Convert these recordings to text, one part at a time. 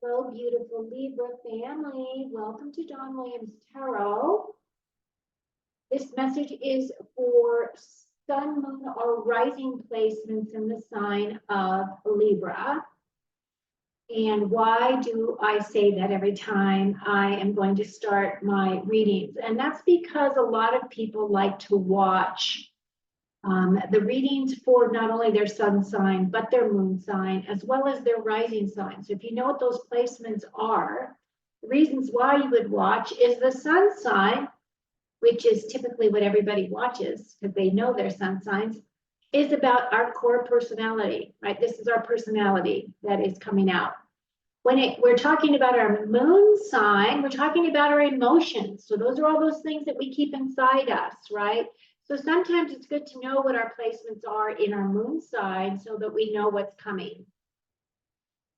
Hello, beautiful Libra family. Welcome to Don Williams Tarot. This message is for sun, moon, or rising placements in the sign of Libra. And why do I say that every time I am going to start my readings? And that's because a lot of people like to watch the readings for not only their sun sign, but their moon sign, as well as their rising sign. So if you know what those placements are, the reasons why you would watch is the sun sign, which is typically what everybody watches because they know their sun signs, is about our core personality, right? This is our personality that is coming out. When we're talking about our moon sign, we're talking about our emotions. So those are all those things that we keep inside us, right? So sometimes it's good to know what our placements are in our moon sign so that we know what's coming.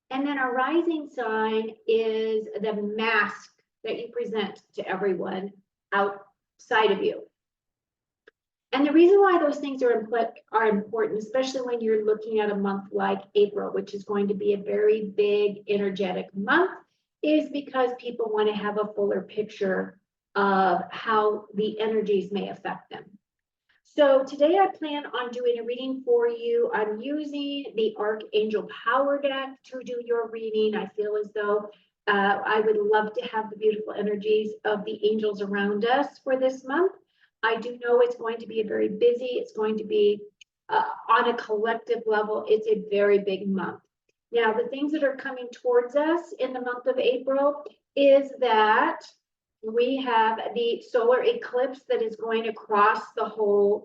And then our rising sign is the mask that you present to everyone outside of you. And the reason why those things are important, especially when you're looking at a month like April, which is going to be a very big energetic month, is because people want to have a fuller picture of how the energies may affect them. So today I plan on doing a reading for you. I'm using the Archangel Power Deck to do your reading. I feel as though I would love to have the beautiful energies of the angels around us for this month. I do know it's going to be a very busy, it's going to be on a collective level, it's a very big month. Now, the things that are coming towards us in the month of April is that we have the solar eclipse that is going across the whole,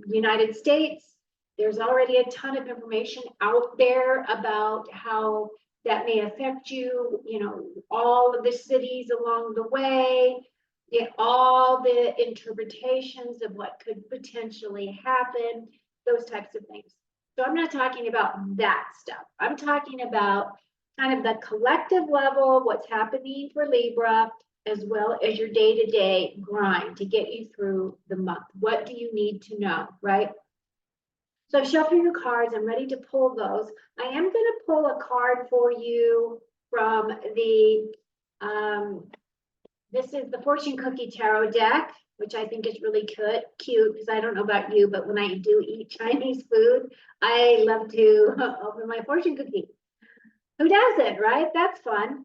United States. There's already a ton of information out there about how that may affect you, all of the cities along the way, all the interpretations of what could potentially happen, those types of things. So I'm not talking about that stuff. I'm talking about kind of the collective level, what's happening for Libra, as well as your day-to-day grind to get you through the month. What do you need to know, right? So I've shuffled your cards. I'm ready to pull those. I am going to pull a card for you from the, this is the Fortune Cookie Tarot deck, which I think is really cute because I don't know about you, but when I do eat Chinese food, I love to open my fortune cookie. Who doesn't, right? That's fun.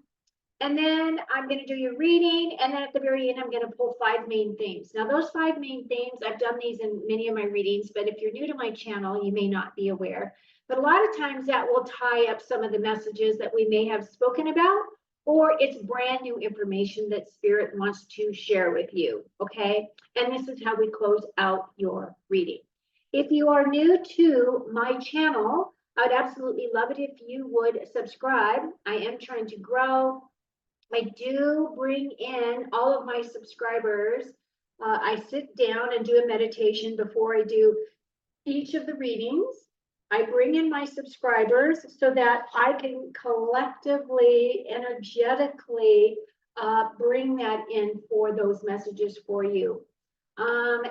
And then I'm going to do your reading. And then at the very end, I'm going to pull 5 main themes. Now, those 5 main themes, I've done these in many of my readings, but if you're new to my channel, you may not be aware. But a lot of times that will tie up some of the messages that we may have spoken about, or it's brand new information that Spirit wants to share with you, okay? And this is how we close out your reading. If you are new to my channel, I'd absolutely love it if you would subscribe. I am trying to grow. I do bring in all of my subscribers. I sit down and do a meditation before I do each of the readings. I bring in my subscribers so that I can collectively, energetically bring that in for those messages for you.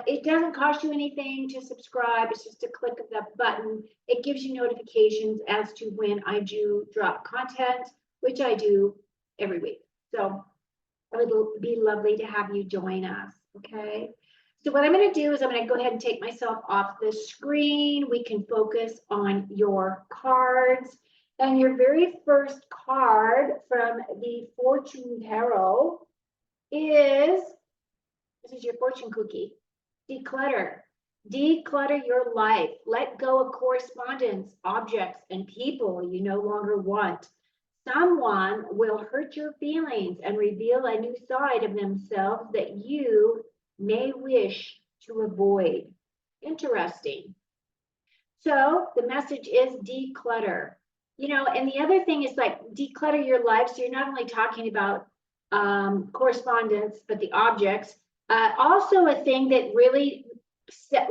It doesn't cost you anything to subscribe. It's just a click of that button. It gives you notifications as to when I do drop content, which I do every week. So it would be lovely to have you join us, okay? So what I'm going to do is I'm going to go ahead and take myself off the screen. We can focus on your cards. And your very first card from the Fortune Tarot is, this is your fortune cookie, declutter. Declutter your life. Let go of correspondence, objects, and people you no longer want. Someone will hurt your feelings and reveal a new side of themselves that you may wish to avoid. Interesting. So the message is declutter. And the other thing is like declutter your life. So you're not only talking about correspondence, but the objects. Also a thing that really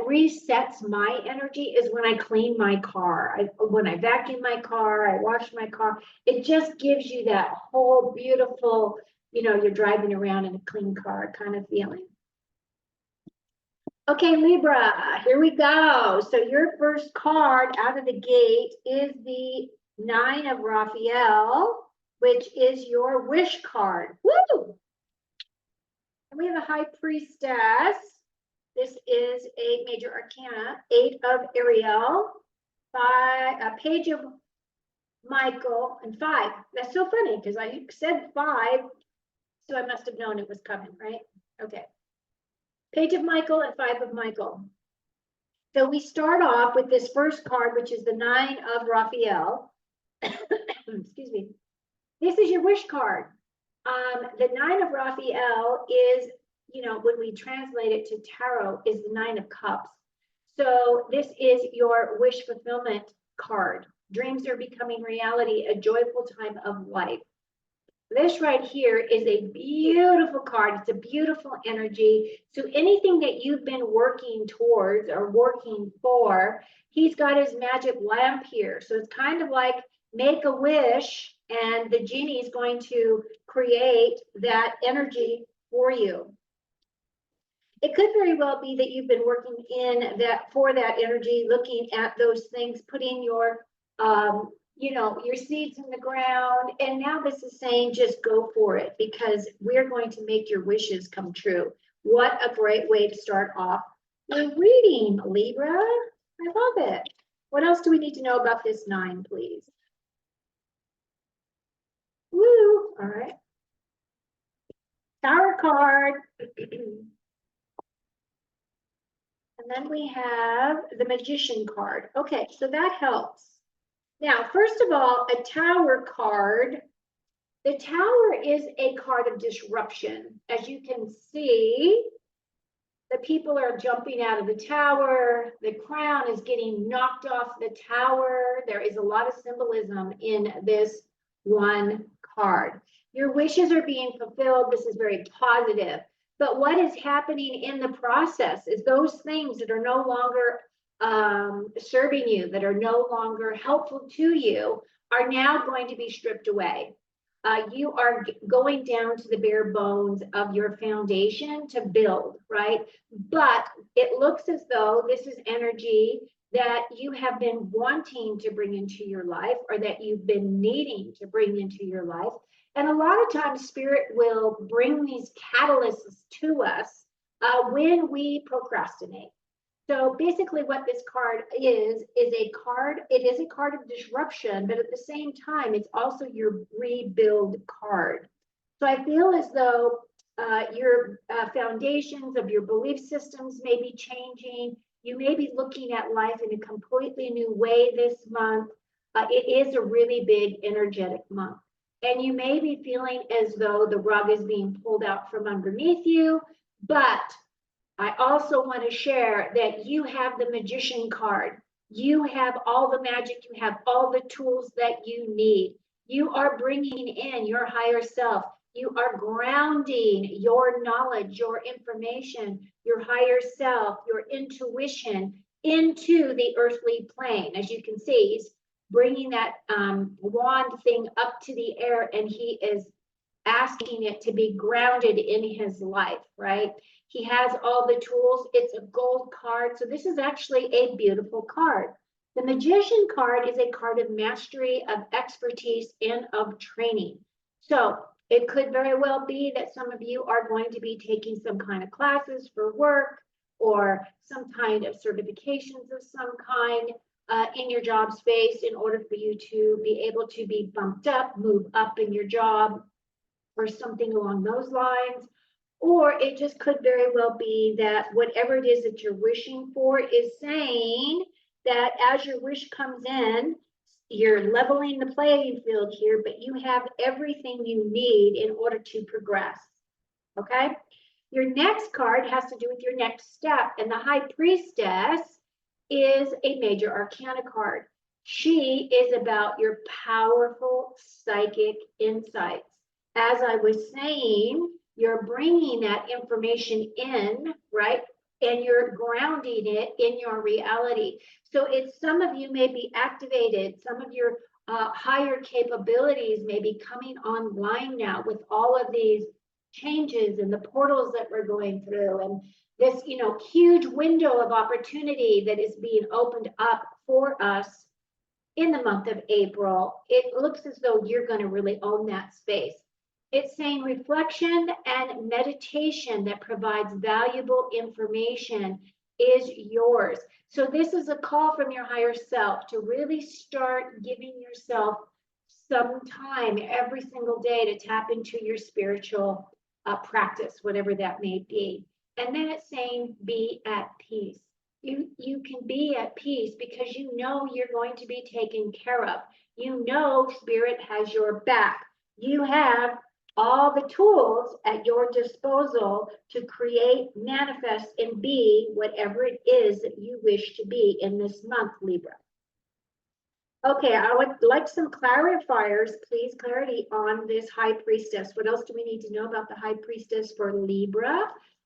resets my energy is when I clean my car. When I vacuum my car, I wash my car. It just gives you that whole beautiful, you're driving around in a clean car kind of feeling. Okay, Libra, here we go. So your first card out of the gate is the 9 of Raphael. which is your wish card. Woo! And we have a high priestess. This is a major arcana, 8 of Ariel, a page of Michael, and 5. That's so funny because I said 5, so I must have known it was coming, right? Okay. Page of Michael and 5 of Michael. So we start off with this first card, which is the 9 of Raphael. Excuse me. This is your wish card. The 9 of Raphael is, you know, when we translate it to tarot, is the 9 of Cups. So this is your wish fulfillment card. Dreams are becoming reality, a joyful time of life. This right here is a beautiful card. It's a beautiful energy. So anything that you've been working towards or working for, he's got his magic lamp here. So it's kind of like make a wish and the genie is going to create that energy for you. It could very well be that you've been working in that for that energy, looking at those things, putting your you know, your seeds in the ground. And now this is saying just go for it because we're going to make your wishes come true. What a great way to start off your reading, Libra. I love it. What else do we need to know about this 9, please? Woo, all right. Tower card. And then we have the Magician card. Okay, so that helps. Now, first of all, a Tower card. The Tower is a card of disruption. As you can see, the people are jumping out of the tower. The crown is getting knocked off the tower. There is a lot of symbolism in this one card. Your wishes are being fulfilled. This is very positive. But what is happening in the process is those things that are no longer serving you, that are no longer helpful to you, are now going to be stripped away. You are going down to the bare bones of your foundation to build, right? But it looks as though this is energy that you have been wanting to bring into your life or that you've been needing to bring into your life. And a lot of times Spirit will bring these catalysts to us when we procrastinate. So basically what this card is a card, it is a card of disruption, but at the same time, it's also your rebuild card. So I feel as though your foundations of your belief systems may be changing. You may be looking at life in a completely new way this month. It is a really big energetic month. And you may be feeling as though the rug is being pulled out from underneath you, but I also want to share that you have the Magician card. You have all the magic. You have all the tools that you need. You are bringing in your higher self. You are grounding your knowledge, your information, your higher self, your intuition into the earthly plane. As you can see, he's bringing that wand thing up to the air and he is asking it to be grounded in his life, right? He has all the tools. It's a gold card. So this is actually a beautiful card. The Magician card is a card of mastery, of expertise, and of training. So it could very well be that some of you are going to be taking some kind of classes for work or some kind of certifications of some kind in your job space in order for you to be able to be bumped up, move up in your job or something along those lines. Or it just could very well be that whatever it is that you're wishing for is saying that as your wish comes in, you're leveling the playing field here, but you have everything you need in order to progress, okay? Your next card has to do with your next step, and the High Priestess is a major arcana card. She is about your powerful psychic insights. As I was saying, you're bringing that information in, right? And you're grounding it in your reality. So it's some of you may be activated, some of your higher capabilities may be coming online now with all of these changes and the portals that we're going through and this, you know, huge window of opportunity that is being opened up for us in the month of April, it looks as though you're going to really own that space. It's saying reflection and meditation that provides valuable information is yours. So this is a call from your higher self to really start giving yourself some time every single day to tap into your spiritual practice, whatever that may be. And then it's saying be at peace. You can be at peace because you know you're going to be taken care of. You know Spirit has your back. You have all the tools at your disposal to create, manifest, and be whatever it is that you wish to be in this month, Libra. Okay, I would like some clarifiers, please, clarity on this High Priestess. What else do we need to know about the High Priestess for Libra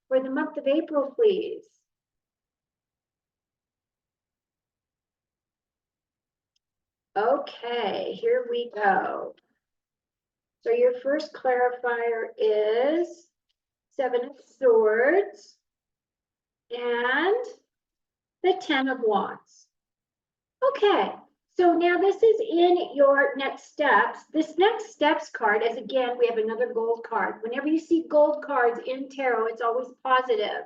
for the month of April, please? Okay, here we go. So your first clarifier is Seven of Swords and the Ten of Wands. Okay, so now this is in your next steps. This next steps card is, again, we have another gold card. Whenever you see gold cards in tarot, it's always positive.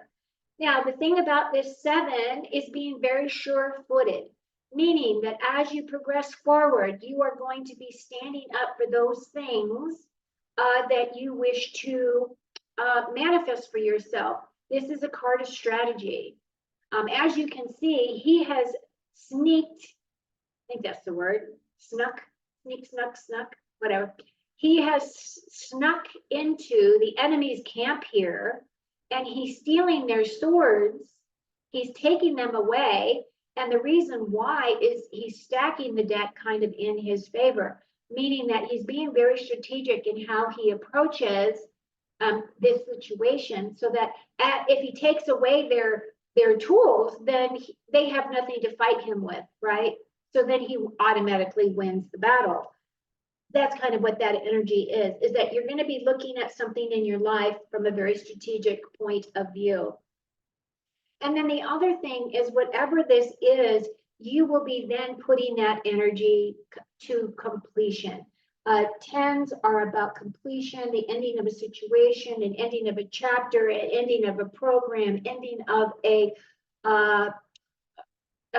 Now, the thing about this 7 is being very sure-footed, meaning that as you progress forward, you are going to be standing up for those things that you wish to manifest for yourself. This is a card of strategy. As you can see, he has sneaked, I think that's the word, snuck, whatever. He has snuck into the enemy's camp here, and he's stealing their swords. He's taking them away. And the reason why is he's stacking the deck kind of in his favor, meaning that he's being very strategic in how he approaches this situation, so that if he takes away their tools, then they have nothing to fight him with, right? So then he automatically wins the battle. That's kind of what that energy is that you're going to be looking at something in your life from a very strategic point of view. And then the other thing is, whatever this is, you will be then putting that energy to completion. Tens are about completion, the ending of a situation, an ending of a chapter, an ending of a program, ending of a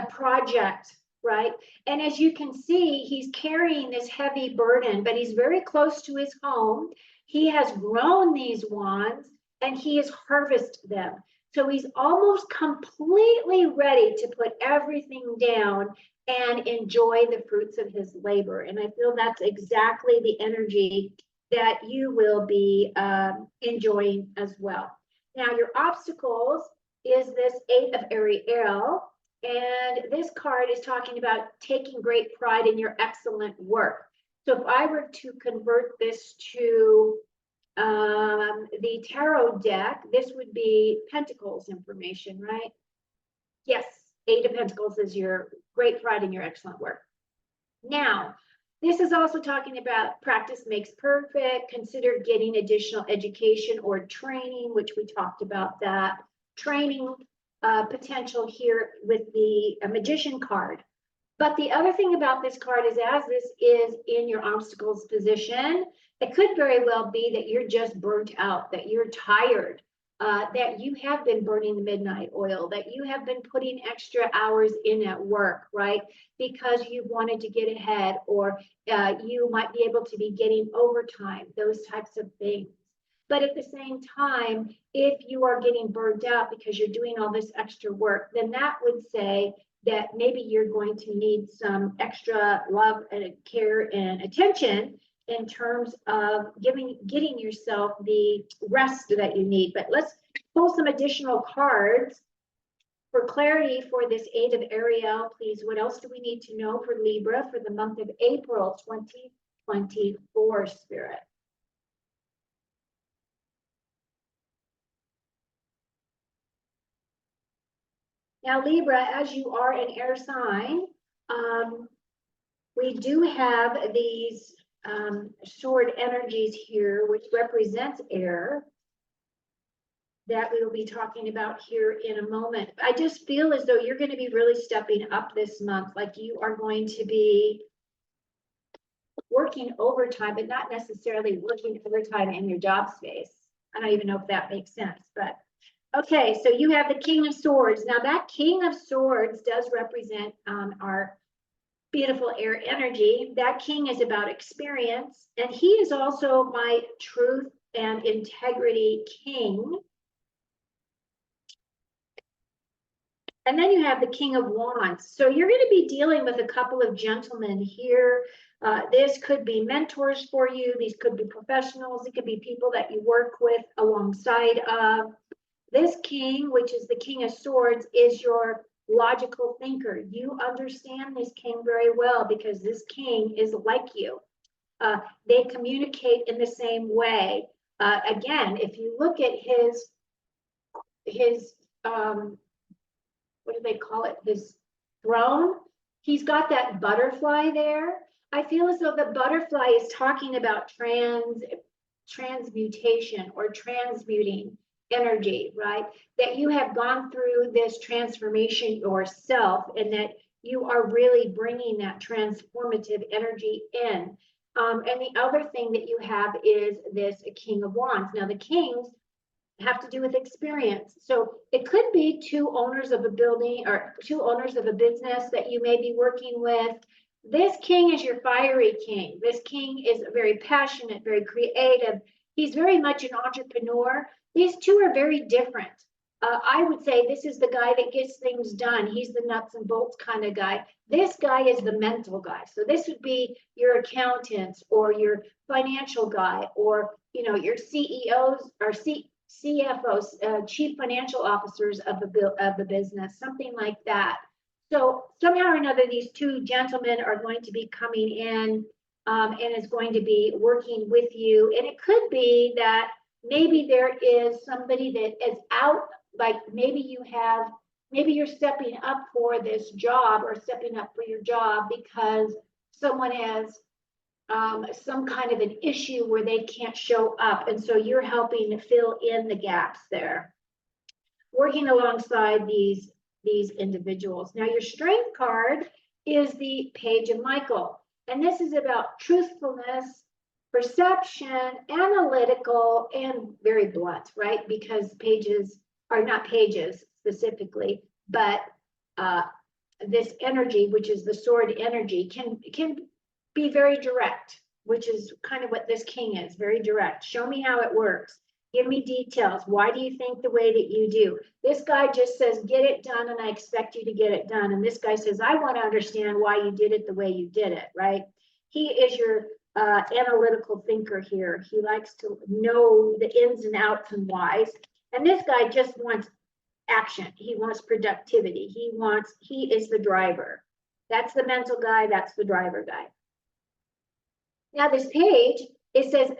project, right? And as you can see, he's carrying this heavy burden, but he's very close to his home. He has grown these wands and he has harvested them. So he's almost completely ready to put everything down and enjoy the fruits of his labor. And I feel that's exactly the energy that you will be enjoying as well. Now, your obstacles is this 8 of Ariel. And this card is talking about taking great pride in your excellent work. So if I were to convert this to the tarot deck, this would be Pentacles information, right? Yes, 8 of Pentacles is your great pride in your excellent work. Now, this is also talking about practice makes perfect. Consider getting additional education or training, which we talked about that. Training potential here with the Magician card. But the other thing about this card is, as this is in your obstacles position, it could very well be that you're just burnt out, that you're tired, that you have been burning the midnight oil, that you have been putting extra hours in at work, right? Because you wanted to get ahead, or you might be able to be getting overtime, those types of things. But at the same time, if you are getting burned out because you're doing all this extra work, then that would say that maybe you're going to need some extra love and care and attention in terms of getting yourself the rest that you need. But let's pull some additional cards for clarity for this 8 of Ariel, please. What else do we need to know for Libra for the month of April 2024, Spirit? Now, Libra, as you are an air sign, we do have these sword energies here, which represents air. that we will be talking about here in a moment. I just feel as though you're going to be really stepping up this month, like you are going to be working overtime, but not necessarily working overtime in your job space. I don't even know if that makes sense, but okay, so you have the King of Swords. Now that King of Swords does represent our beautiful air energy. That king is about experience, and he is also my truth and integrity king. And then you have the King of Wands. So you're going to be dealing with a couple of gentlemen here. This could be mentors for you. These could be professionals. It could be people that you work with alongside of. This king, which is the King of Swords, is your logical thinker. You understand this king very well because this king is like you. They communicate in the same way. Again, if you look at his what do they call it? His throne, he's got that butterfly there. I feel as though the butterfly is talking about transmutation or transmuting energy, right? That you have gone through this transformation yourself and that you are really bringing that transformative energy in. And the other thing that you have is this King of Wands. Now the kings have to do with experience. So it could be two owners of a building or two owners of a business that you may be working with. This king is your fiery king. This king is very passionate, very creative. He's very much an entrepreneur. These two are very different. I would say this is the guy that gets things done. He's the nuts and bolts kind of guy. This guy is the mental guy. So this would be your accountants or your financial guy or, you know, your CEOs or CFOs, chief financial officers of the business, something like that. So somehow or another, these two gentlemen are going to be coming in and is going to be working with you. And it could be that maybe there is somebody that is out, like maybe you're stepping up for this job or stepping up for your job because someone has some kind of an issue where they can't show up. And so you're helping to fill in the gaps there, working alongside these individuals. Now your strength card is the Page of Michael. And this is about truthfulness, perception, analytical, and very blunt, right? Because pages are not pages specifically, but this energy, which is the sword energy, can be very direct, which is kind of what this king is, very direct. Show me how it works. Give me details. Why do you think the way that you do? This guy just says, get it done, and I expect you to get it done. And this guy says, I want to understand why you did it the way you did it, right? He is your analytical thinker here. He likes to know the ins and outs and whys. And this guy just wants action. He wants productivity. He is the driver. That's the mental guy. That's the driver guy. Now this page, it says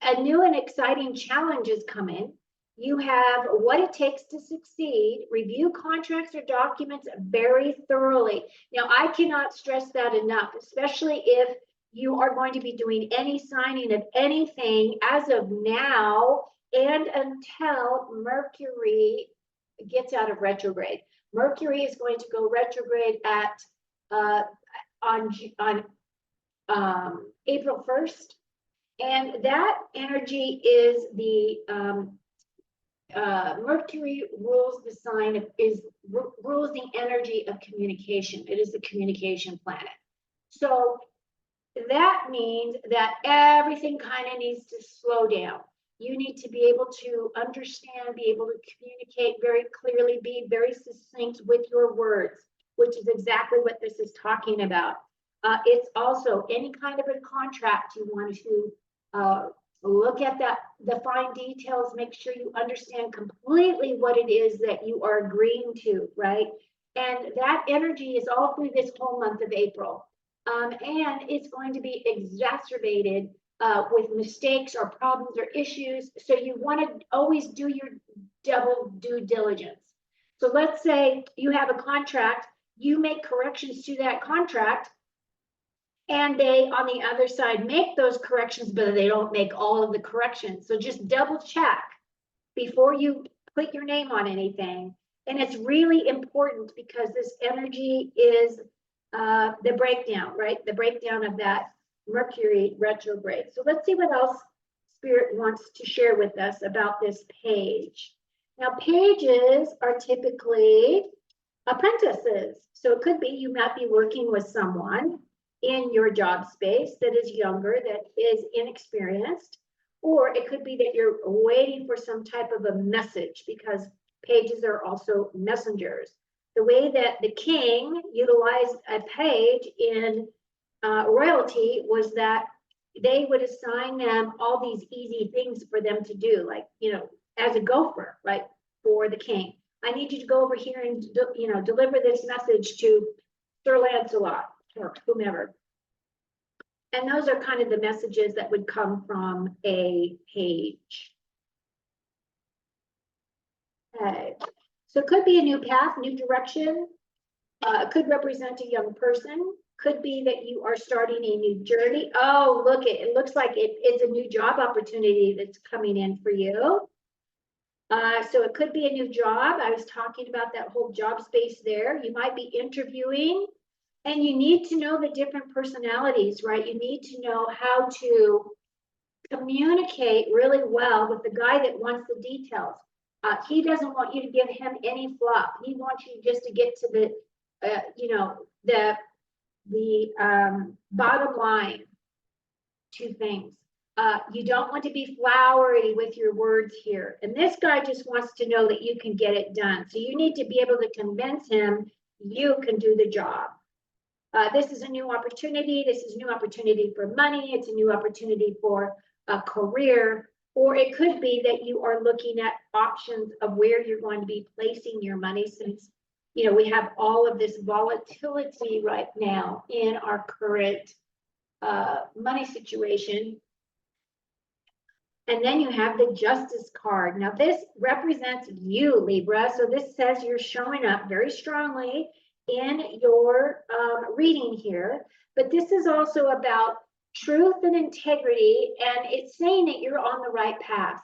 a new and exciting challenge is coming. You have what it takes to succeed. Review contracts or documents very thoroughly. Now, I cannot stress that enough, especially if you are going to be doing any signing of anything as of now and until Mercury gets out of retrograde. Mercury is going to go retrograde at on April 1st. And that energy is the Mercury rules the sign of rules the energy of communication. It is the communication planet. So that means that everything kind of needs to slow down. You need to be able to understand, be able to communicate very clearly, be very succinct with your words, which is exactly what this is talking about. It's also any kind of a contract you want to look at the fine details, make sure you understand completely what it is that you are agreeing to, right? And that energy is all through this whole month of April. And it's going to be exacerbated with mistakes or problems or issues. So you want to always do your double due diligence. So let's say you have a contract, you make corrections to that contract, and they, on the other side, make those corrections, but they don't make all of the corrections. So just double check before you put your name on anything. And it's really important because this energy is the breakdown, right? The breakdown of that Mercury retrograde. So let's see what else Spirit wants to share with us about this page. Now, pages are typically apprentices. So it could be you might be working with someone in your job space that is younger, that is inexperienced, or it could be that you're waiting for some type of a message, because pages are also messengers. The way that the king utilized a page in royalty was that they would assign them all these easy things for them to do, like, as a gopher, right, for the king. I need you to go over here and, deliver this message to Sir Lancelot or whomever. And those are kind of the messages that would come from a page. Okay. So it could be a new path, new direction. It could represent a young person. Could be that you are starting a new journey. Oh, look, it looks like it's a new job opportunity that's coming in for you. So it could be a new job. I was talking about that whole job space there. You might be interviewing, and you need to know the different personalities, right? You need to know how to communicate really well with the guy that wants the details. He doesn't want you to give him any fluff. He wants you just to get to the, bottom line. Two things. You don't want to be flowery with your words here. And this guy just wants to know that you can get it done. So you need to be able to convince him you can do the job. This is a new opportunity. This is a new opportunity for money. It's a new opportunity for a career. Or it could be that you are looking at options of where you're going to be placing your money, since we have all of this volatility right now in our current money situation. And then you have the Justice card. Now this represents you, Libra. So this says you're showing up very strongly in your reading here. But this is also about truth and integrity. And it's saying that you're on the right path.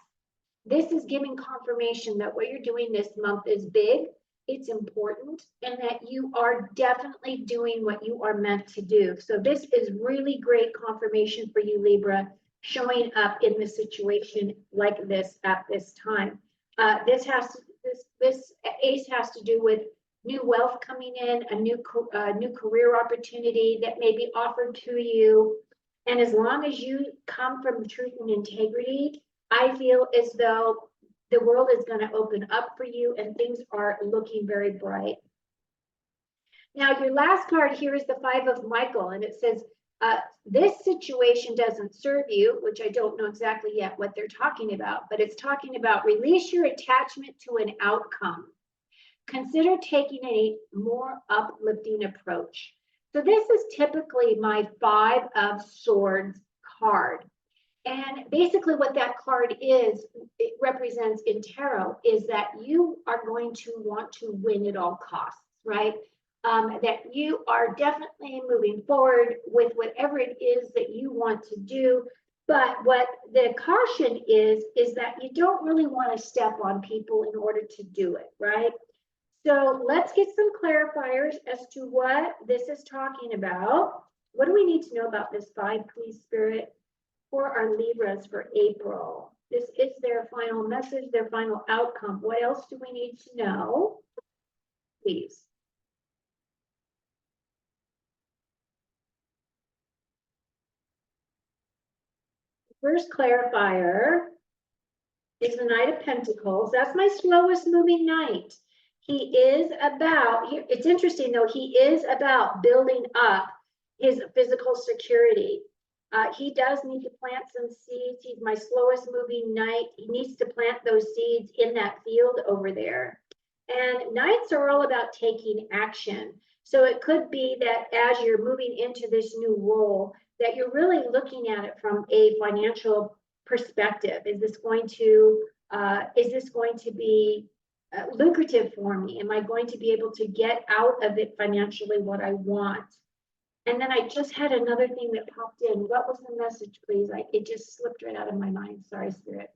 This is giving confirmation that what you're doing this month is big, it's important, and that you are definitely doing what you are meant to do. So this is really great confirmation for you, Libra, showing up in the situation like this at this time. This ace has to do with new wealth coming in, a new career opportunity that may be offered to you. And as long as you come from truth and integrity, I feel as though the world is going to open up for you and things are looking very bright. Now, your last card here is the Five of Michael, and it says, this situation doesn't serve you, which I don't know exactly yet what they're talking about, but it's talking about release your attachment to an outcome. Consider taking a more uplifting approach. So this is typically my Five of Swords card. And basically what that card is, it represents in tarot, is that you are going to want to win at all costs, right? That you are definitely moving forward with whatever it is that you want to do. But what the caution is that you don't really want to step on people in order to do it, right? So let's get some clarifiers as to what this is talking about. What do we need to know about this five, please, Spirit, for our Libras for April? This is their final message, their final outcome. What else do we need to know? Please. First clarifier is the Knight of Pentacles. That's my slowest moving knight. He is about, it's interesting though, he is about building up his physical security. He does need to plant some seeds. He's my slowest moving knight. He needs to plant those seeds in that field over there. And knights are all about taking action. So it could be that as you're moving into this new role, that you're really looking at it from a financial perspective. Is this going to be lucrative for me? Am I going to be able to get out of it financially what I want? And then I just had another thing that popped in. What was the message, please? It just slipped right out of my mind. Sorry, Spirit.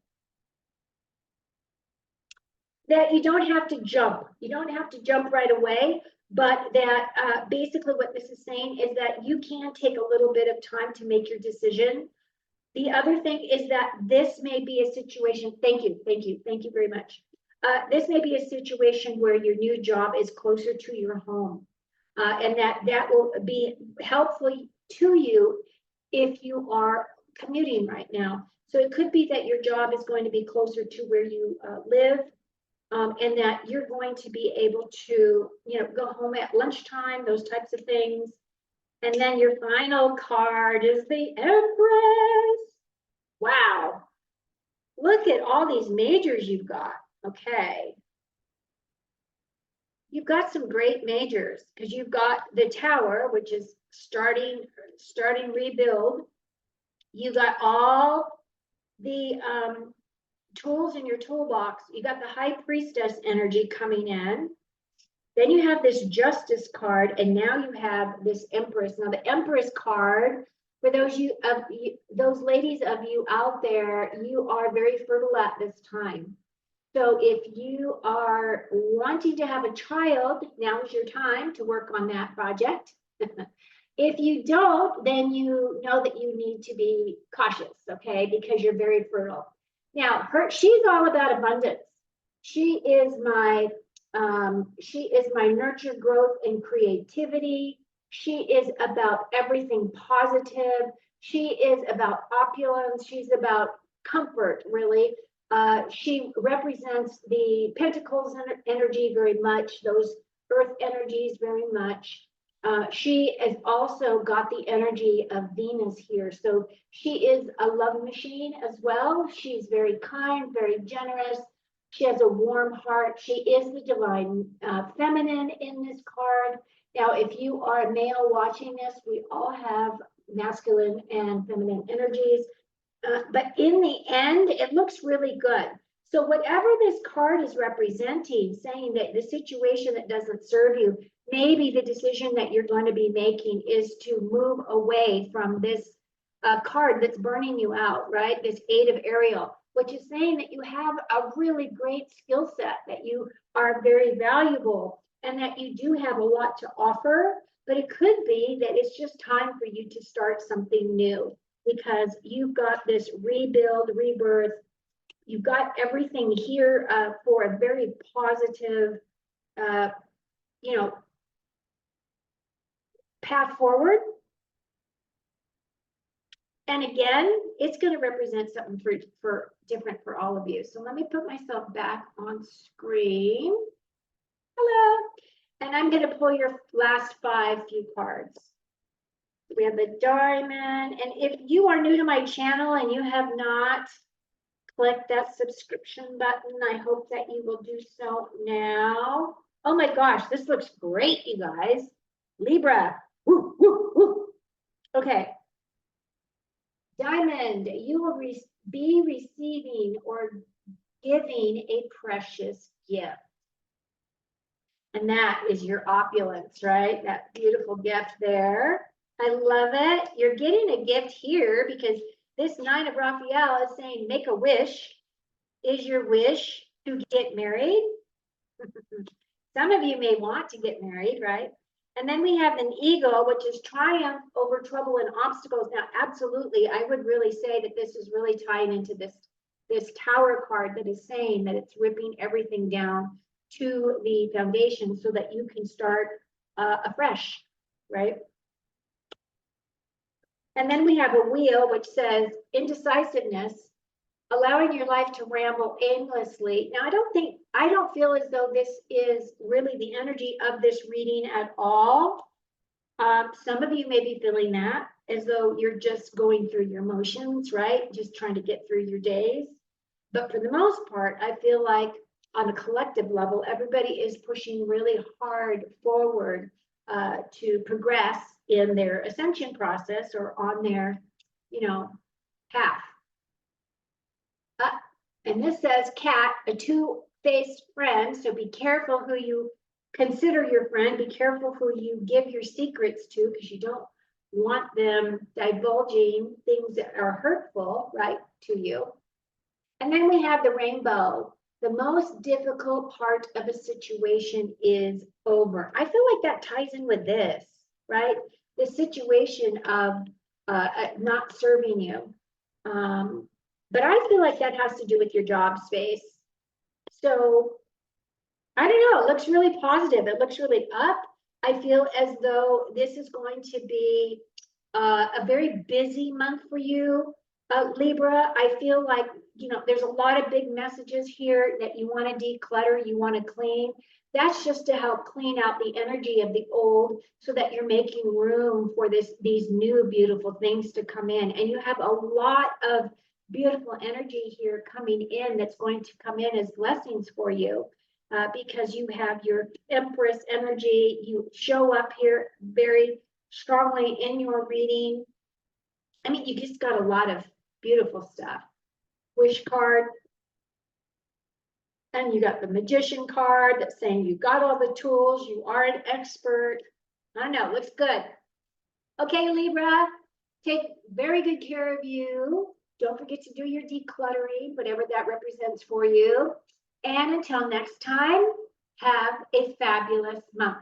that you don't have to jump. You don't have to jump right away, but that basically what this is saying is that you can take a little bit of time to make your decision. The other thing is that this may be a situation, thank you very much. This may be a situation where your new job is closer to your home. And that will be helpful to you if you are commuting right now. So it could be that your job is going to be closer to where you live, and that you're going to be able to, go home at lunchtime, those types of things. And then your final card is the Empress. Wow. Look at all these majors you've got. Okay. You've got some great majors because you've got the Tower, which is starting rebuild. You got all the tools in your toolbox. You got the High Priestess energy coming in. Then you have this Justice card, and now you have this Empress. Now the Empress card, for those ladies of you out there, you are very fertile at this time. So if you are wanting to have a child, now is your time to work on that project. If you don't, then you know that you need to be cautious, okay? Because you're very fertile. Now, she's all about abundance. She is my nurture, growth, and creativity. She is about everything positive. She is about opulence. She's about comfort, really. She represents the Pentacles energy very much, those earth energies very much. She has also got the energy of Venus here. So she is a love machine as well. She's very kind, very generous. She has a warm heart. She is the divine feminine in this card. Now, if you are a male watching this, we all have masculine and feminine energies. But in the end, it looks really good. So whatever this card is representing, saying that the situation that doesn't serve you, maybe the decision that you're going to be making is to move away from this card that's burning you out, right? This Eight of Ariel, which is saying that you have a really great skill set, that you are very valuable, and that you do have a lot to offer. But it could be that it's just time for you to start something new, because you've got this rebuild, rebirth. You've got everything here for a very positive, path forward. And again, it's going to represent something for different for all of you. So let me put myself back on screen. Hello. And I'm going to pull your last few cards. We have the Diamond. And if you are new to my channel and you have not clicked that subscription button, I hope that you will do so now. Oh my gosh, this looks great, you guys. Libra. Woo, woo, woo. Okay. Diamond, you will be receiving or giving a precious gift. And that is your opulence, right? That beautiful gift there. I love it. You're getting a gift here because this Nine of Raphael is saying, make a wish. Is your wish to get married? Some of you may want to get married, right? And then we have an Eagle, which is triumph over trouble and obstacles. Now, absolutely, I would really say that this is really tying into this Tower card that is saying that it's ripping everything down to the foundation so that you can start afresh, right? And then we have a Wheel, which says indecisiveness, allowing your life to ramble aimlessly. Now, I don't feel as though this is really the energy of this reading at all. Some of you may be feeling that, as though you're just going through your motions, right? Just trying to get through your days. But for the most part, I feel like on a collective level, everybody is pushing really hard forward to progress in their ascension process or on their, path. And this says cat, a two-faced friend. So be careful who you consider your friend. Be careful who you give your secrets to, because you don't want them divulging things that are hurtful, right, to you. And then we have the rainbow. The most difficult part of a situation is over. I feel like that ties in with this, right? The situation of not serving you. But I feel like that has to do with your job space. So I don't know, it looks really positive. It looks really up. I feel as though this is going to be a very busy month for you, Libra. I feel like, there's a lot of big messages here that you want to declutter, you want to clean. That's just to help clean out the energy of the old so that you're making room for these new beautiful things to come in. And you have a lot of beautiful energy here coming in that's going to come in as blessings for you. Because you have your Empress energy, you show up here very strongly in your reading. I mean, you just got a lot of beautiful stuff. Wish card. And you got the Magician card that's saying you got all the tools, you are an expert. I know, looks good. Okay, Libra, take very good care of you. Don't forget to do your decluttering, whatever that represents for you. And until next time, have a fabulous month.